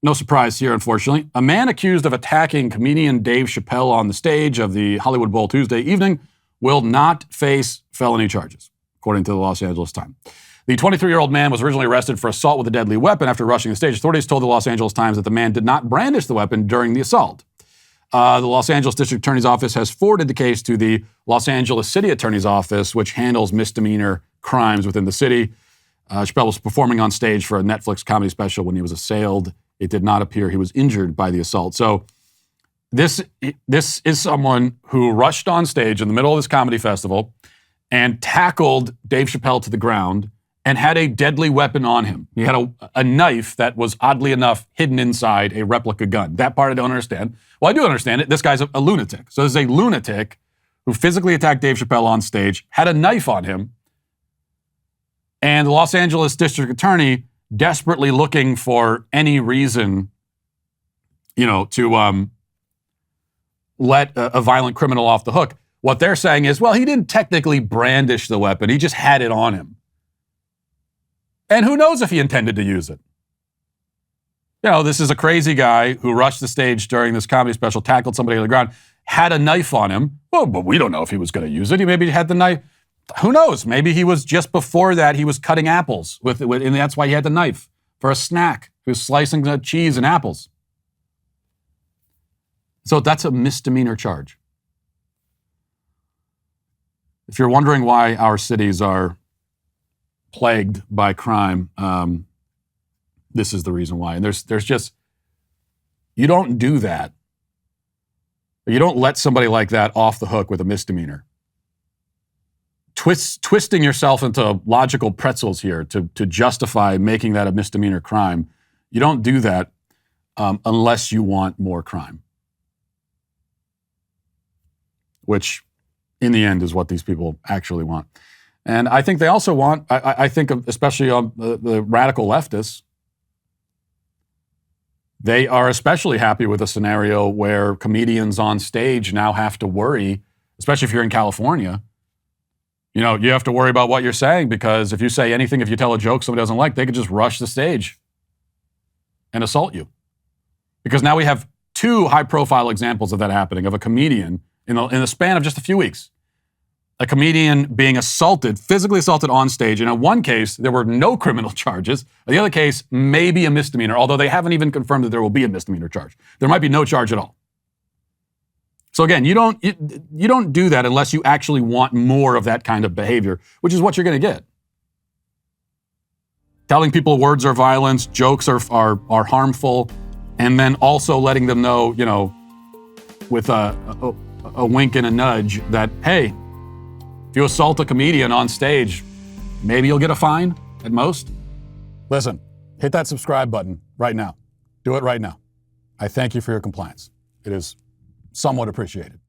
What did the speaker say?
no surprise here, unfortunately. A man accused of attacking comedian Dave Chappelle on the stage of the Hollywood Bowl Tuesday evening will not face felony charges, according to the Los Angeles Times. The 23-year-old man was originally arrested for assault with a deadly weapon after rushing the stage. Authorities told the Los Angeles Times that the man did not brandish the weapon during the assault. The Los Angeles District Attorney's Office has forwarded the case to the Los Angeles City Attorney's Office, which handles misdemeanor crimes within the city. Chappelle was performing on stage for a Netflix comedy special when he was assailed. It did not appear he was injured by the assault. So this is someone who rushed on stage in the middle of this comedy festival and tackled Dave Chappelle to the ground and had a deadly weapon on him. He had a knife that was, oddly enough, hidden inside a replica gun. That part I don't understand. Well, I do understand it. This guy's a lunatic. So there's a lunatic who physically attacked Dave Chappelle on stage, had a knife on him, and the Los Angeles District Attorney, desperately looking for any reason, to let a violent criminal off the hook. What they're saying is, well, he didn't technically brandish the weapon. He just had it on him. And who knows if he intended to use it? This is a crazy guy who rushed the stage during this comedy special, tackled somebody on the ground, had a knife on him. Well, but we don't know if he was going to use it. He maybe had the knife. Who knows? Maybe he was just before that, he was cutting apples and that's why he had the knife for a snack. He was slicing the cheese and apples. So that's a misdemeanor charge. If you're wondering why our cities are plagued by crime, this is the reason why. And there's just, you don't do that. You don't let somebody like that off the hook with a misdemeanor. Twisting yourself into logical pretzels here to justify making that a misdemeanor crime. You don't do that unless you want more crime, which in the end is what these people actually want. And I think they also want, I think especially on the radical leftists, they are especially happy with a scenario where comedians on stage now have to worry, especially if you're in California, you have to worry about what you're saying, because if you say anything, if you tell a joke somebody doesn't like, they could just rush the stage and assault you. Because now we have two high-profile examples of that happening, of a comedian in the span of just a few weeks. A comedian being physically assaulted on stage. And in one case, there were no criminal charges. In the other case, maybe a misdemeanor, although they haven't even confirmed that there will be a misdemeanor charge. There might be no charge at all. So again, you don't do that unless you actually want more of that kind of behavior, which is what you're going to get. Telling people words are violence, jokes are harmful, and then also letting them know, with a wink and a nudge that, hey, if you assault a comedian on stage, maybe you'll get a fine at most. Listen, hit that subscribe button right now. Do it right now. I thank you for your compliance. It is somewhat appreciated.